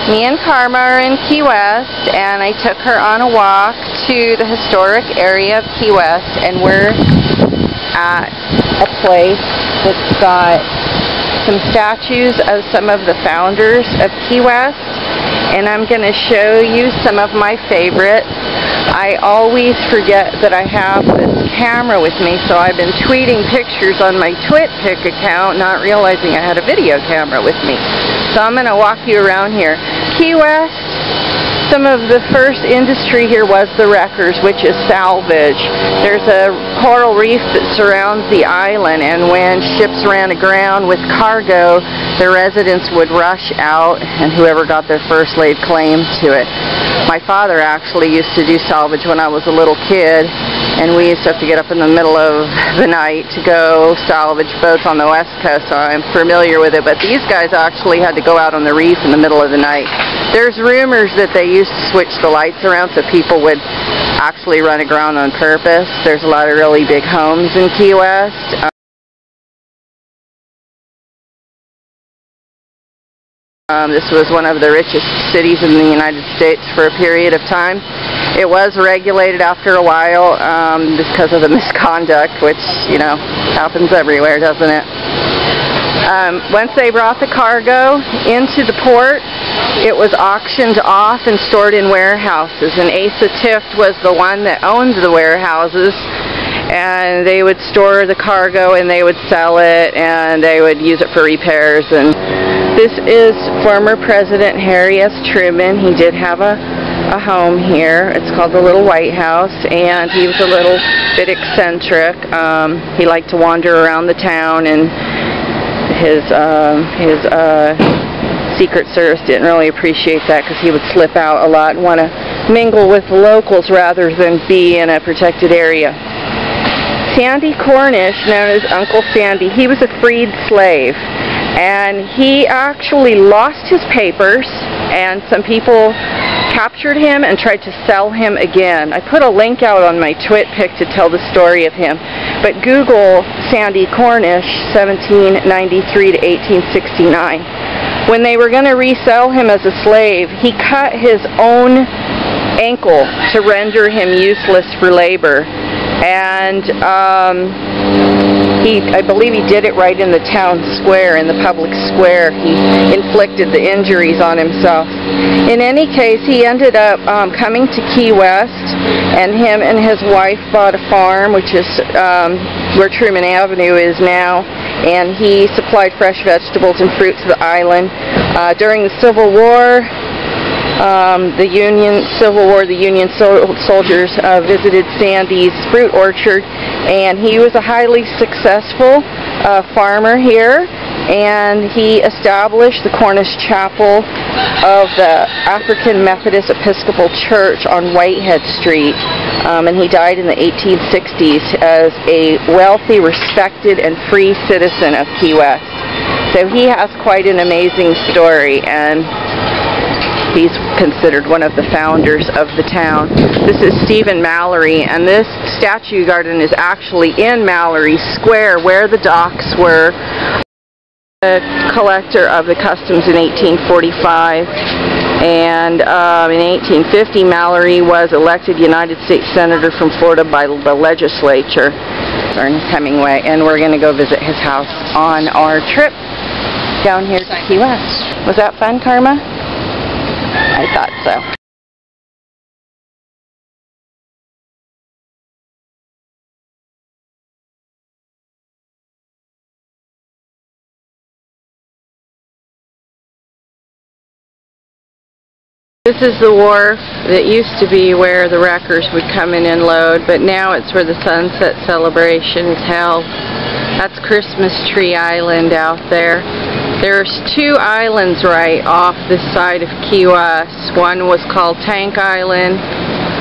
Me and Karma are in Key West, and I took her on a walk to the historic area of Key West, and we're at a place that's got some statues of some of the founders of Key West, and I'm going to show you some of my favorites. I always forget that I have this camera with me, so I've been tweeting pictures on my TwitPic account, not realizing I had a video camera with me. So I'm going to walk you around here. Key West, some of the first industry here was the wreckers, which is salvage. There's a coral reef that surrounds the island, and when ships ran aground with cargo, the residents would rush out, and whoever got there first laid claim to it. My father actually used to do salvage when I was a little kid, and we used to have to get up in the middle of the night to go salvage boats on the west coast, so I'm familiar with it. But these guys actually had to go out on the reef in the middle of the night. There's rumors that they used to switch the lights around so people would actually run aground on purpose. There's a lot of really big homes in Key West. This was one of the richest cities in the United States for a period of time. It was regulated after a while because of the misconduct, which, you know, happens everywhere, doesn't it? Once they brought the cargo into the port, it was auctioned off and stored in warehouses, and Asa Tift was the one that owned the warehouses, and they would store the cargo and they would sell it and they would use it for repairs. And this is former President Harry S. Truman. He did have a home here. It's called the Little White House, and he was a little bit eccentric. He liked to wander around the town, and his Secret Service didn't really appreciate that because he would slip out a lot and want to mingle with the locals rather than be in a protected area. Sandy Cornish, known as Uncle Sandy, he was a freed slave, and he actually lost his papers, and some people captured him and tried to sell him again. I put a link out on my TwitPic to tell the story of him, but Google Sandy Cornish 1793 to 1869. When they were going to resell him as a slave, he cut his own ankle to render him useless for labor, and I believe he did it right in the town square, in the public square. He inflicted the injuries on himself. In any case, he ended up coming to Key West, and him and his wife bought a farm, which is where Truman Avenue is now, and he supplied fresh vegetables and fruit to the island. During the Civil War, the Union soldiers visited Sandy's fruit orchard, and he was a highly successful farmer here, and he established the Cornish Chapel of the African Methodist Episcopal Church on Whitehead Street, and he died in the 1860s as a wealthy, respected, and free citizen of Key West. So he has quite an amazing story, and he's considered one of the founders of the town. This is Stephen Mallory, and this statue garden is actually in Mallory Square, where the docks were. The collector of the customs in 1845, and in 1850 Mallory was elected United States Senator from Florida by the legislature. Ernest Hemingway, and we're going to go visit his house on our trip down here to Key West. Was that fun, Karma? I thought so. This is the wharf that used to be where the wreckers would come in and load, but now it's where the sunset celebration is held. That's Christmas Tree Island out there. There's two islands right off this side of Key West. One was called Tank Island,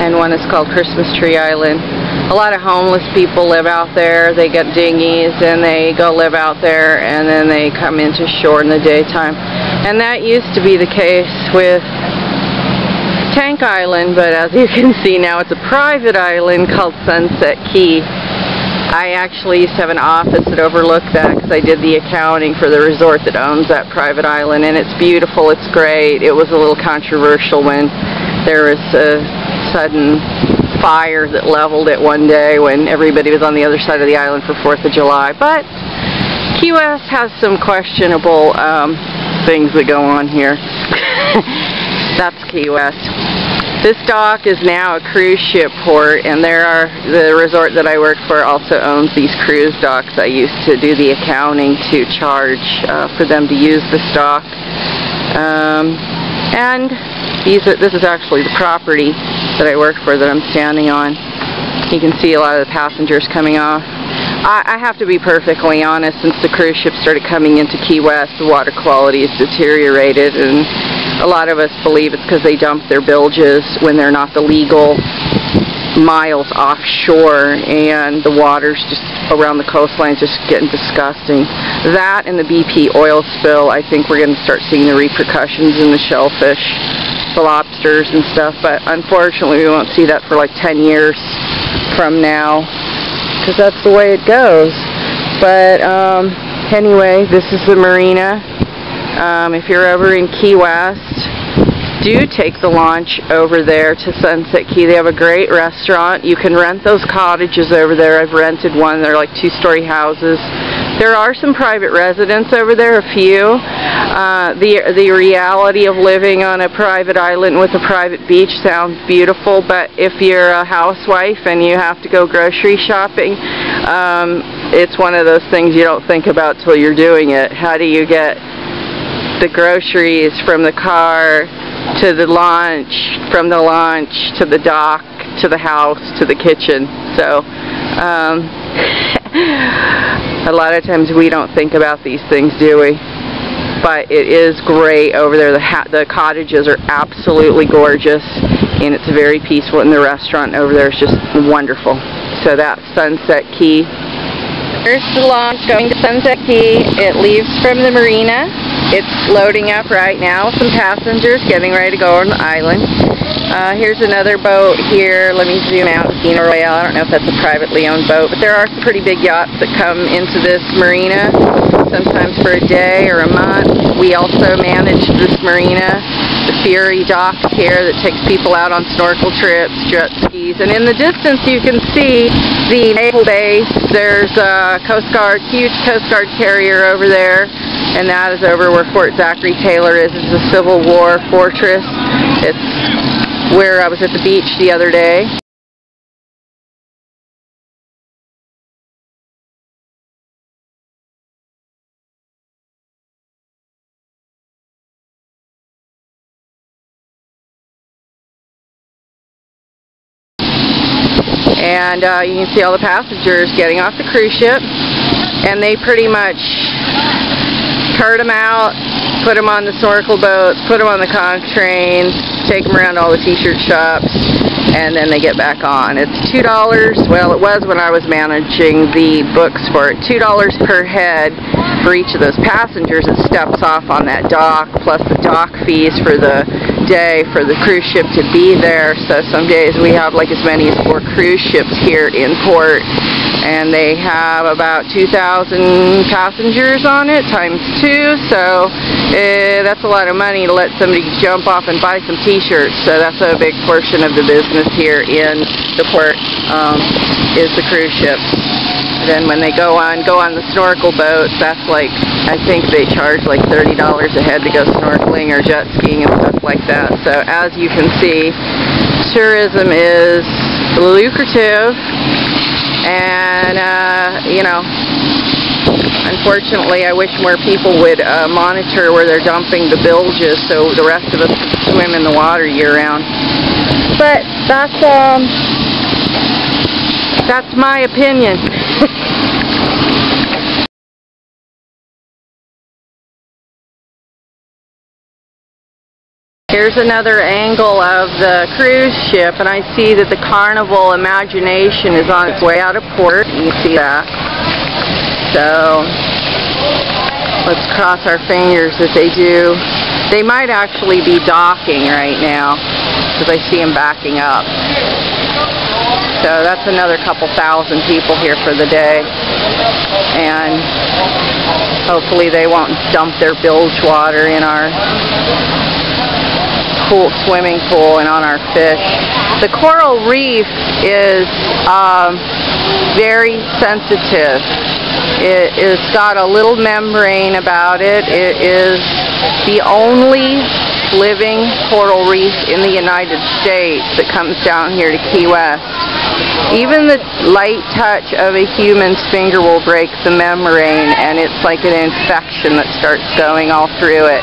and one is called Christmas Tree Island. A lot of homeless people live out there. They get dinghies and they go live out there, and then they come into shore in the daytime. And that used to be the case with Tank Island, but as you can see now, it's a private island called Sunset Key. I actually used to have an office that overlooked that because I did the accounting for the resort that owns that private island, and it's beautiful, it's great. It was a little controversial when there was a sudden fire that leveled it one day when everybody was on the other side of the island for 4th of July. But Key West has some questionable things that go on here. That's Key West. This dock is now a cruise ship port, and the resort that I work for also owns these cruise docks. I used to do the accounting to charge for them to use this dock. And this is actually the property that I work for that I'm standing on. You can see a lot of the passengers coming off. I have to be perfectly honest, since the cruise ships started coming into Key West, the water quality has deteriorated, and a lot of us believe it's because they dump their bilges when they're not the legal miles offshore, and the water's just around the coastline is just getting disgusting. That and the BP oil spill, I think we're going to start seeing the repercussions in the shellfish, the lobsters and stuff, but unfortunately we won't see that for like 10 years from now, because that's the way it goes. But anyway, this is the marina. If you're over in Key West, do take the launch over there to Sunset Key. They have a great restaurant. You can rent those cottages over there. I've rented one. They're like 2-story houses. There are some private residents over there, a few. The reality of living on a private island with a private beach sounds beautiful, but if you're a housewife and you have to go grocery shopping, it's one of those things you don't think about till you're doing it. How do you get the groceries from the car to the launch, from the launch to the dock, to the house, to the kitchen? So a lot of times we don't think about these things, do we? But it is great over there. The cottages are absolutely gorgeous, and it's very peaceful, and the restaurant over there is just wonderful. So that's Sunset Key. Here's the launch going to Sunset Key. It leaves from the marina. It's loading up right now. Some passengers getting ready to go on the island. Here's another boat here. Let me zoom out and see a Royale. I don't know if that's a privately owned boat, but there are some pretty big yachts that come into this marina, sometimes for a day or a month. We also manage this marina, the Fury dock here that takes people out on snorkel trips, jet skis, and in the distance you can see the naval base. There's a Coast Guard, huge Coast Guard carrier over there, and that is over where Fort Zachary Taylor is. It's a Civil War fortress. It's where I was at the beach the other day. And you can see all the passengers getting off the cruise ship, and they pretty much herd them out, put them on the snorkel boats, put them on the conch trains, take them around all the t-shirt shops, and then they get back on. It's $2, well, it was when I was managing the books for it, $2 per head for each of those passengers that steps off on that dock, plus the dock fees for the day for the cruise ship to be there. So some days we have like as many as 4 cruise ships here in port, and they have about 2,000 passengers on it times 2, so that's a lot of money to let somebody jump off and buy some t-shirts. So that's a big portion of the business here in the port, is the cruise ships. Then when they go on the snorkel boats, that's like, I think they charge like $30 a head to go snorkeling or jet skiing and stuff like that. So as you can see, tourism is lucrative, and you know, unfortunately I wish more people would monitor where they're dumping the bilges so the rest of us can swim in the water year round. But that's my opinion. Here's another angle of the cruise ship, and I see that the Carnival Imagination is on its way out of port. You can see that. So let's cross our fingers that they do. They might actually be docking right now, because I see them backing up. So that's another couple thousand people here for the day. And hopefully they won't dump their bilge water in our pool, swimming pool, and on our fish. The coral reef is very sensitive. It's got a little membrane about it. It is the only living coral reef in the United States that comes down here to Key West. Even the light touch of a human's finger will break the membrane, and it's like an infection that starts going all through it.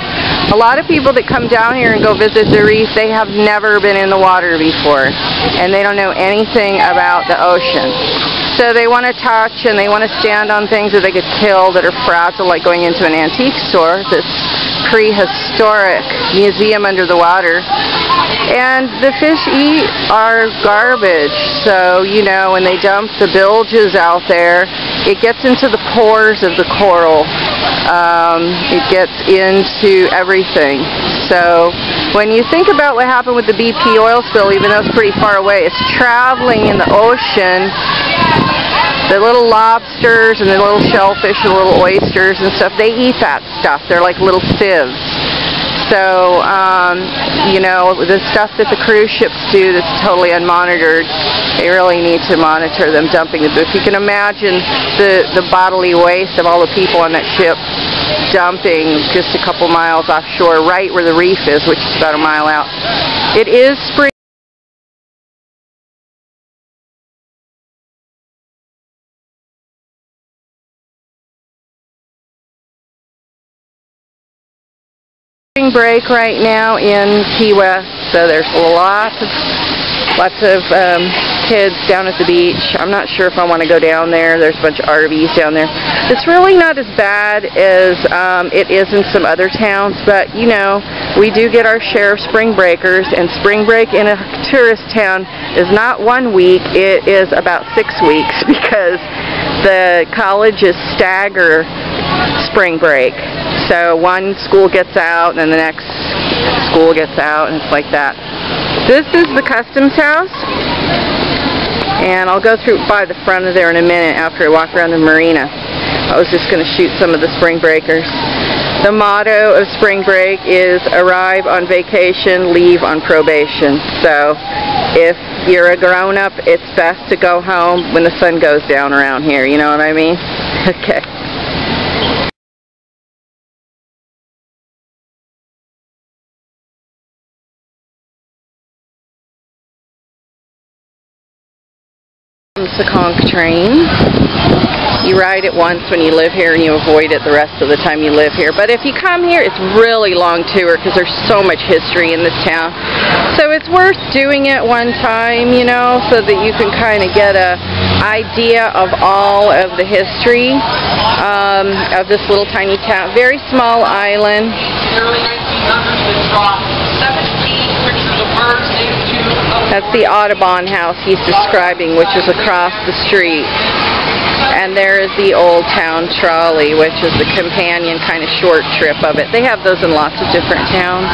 A lot of people that come down here and go visit the reef, they have never been in the water before, and they don't know anything about the ocean. So they want to touch and they want to stand on things that they could kill that are fragile, like going into an antique store, this prehistoric museum under the water. And the fish eat our garbage, so, you know, when they dump the bilges out there, it gets into the pores of the coral. It gets into everything. So when you think about what happened with the BP oil spill, even though it's pretty far away, it's traveling in the ocean. The little lobsters and the little shellfish and the little oysters and stuff, they eat that stuff. They're like little sieves. So, you know, the stuff that the cruise ships do that's totally unmonitored, they really need to monitor them dumping it. But if you can imagine the bodily waste of all the people on that ship dumping just a couple miles offshore, right where the reef is, which is about a mile out. It is spring. Spring break right now in Key West, so there's lots of kids down at the beach. I'm not sure if I want to go down there. There's a bunch of RVs down there. It's really not as bad as it is in some other towns, but you know, we do get our share of spring breakers, and spring break in a tourist town is not 1 week, it is about 6 weeks, because the colleges stagger spring break. So one school gets out and then the next school gets out, and it's like that. This is the customs house, and I'll go through by the front of there in a minute after I walk around the marina. I was just going to shoot some of the spring breakers. The motto of spring break is arrive on vacation, leave on probation. So if you're a grown-up, it's best to go home when the sun goes down around here, you know what I mean? Okay. The conch train. You ride it once when you live here and you avoid it the rest of the time you live here. But if you come here, it's really long tour because there's so much history in this town. So it's worth doing it one time, you know, so that you can kind of get a idea of all of the history of this little tiny town. Very small island. Early 1900s, they brought 17 pictures of birds into. That's the Audubon house he's describing, which is across the street. And there is the Old Town Trolley, which is the companion kind of short trip of it. They have those in lots of different towns.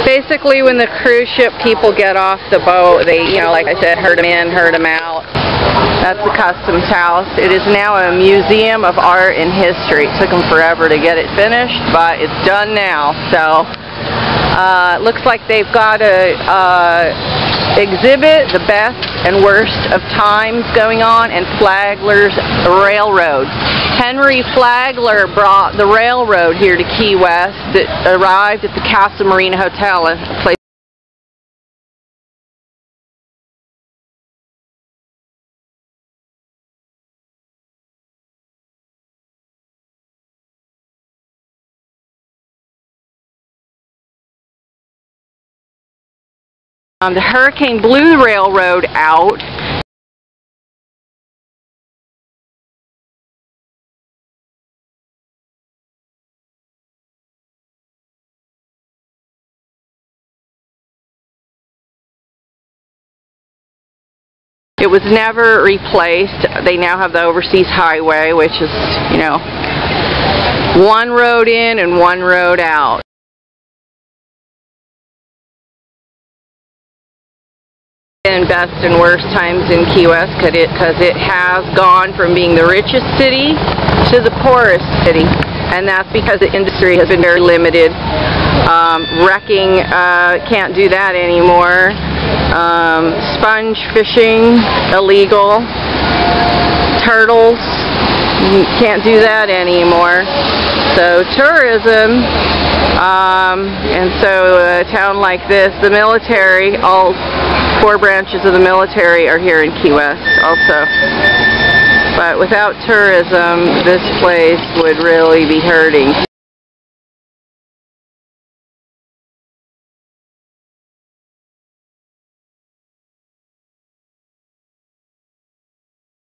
Basically, when the cruise ship people get off the boat, they, you know, like I said, herd them in, herd them out. That's the customs house. It is now a museum of art and history. It took them forever to get it finished, but it's done now. So it looks like they've got a exhibit the best and worst of times going on, and Flagler's Railroad. Henry Flagler brought the railroad here to Key West that arrived at the Casa Marina Hotel, a place the hurricane blew the railroad out. It was never replaced. They now have the Overseas Highway, which is, you know, one road in and one road out. in best and worst times in Key West because it has gone from being the richest city to the poorest city, and that's because the industry has been very limited. Wrecking, can't do that anymore. Sponge fishing, illegal. Turtles, can't do that anymore. So tourism, and so a town like this, the military, all 4 branches of the military are here in Key West also. But without tourism, this place would really be hurting.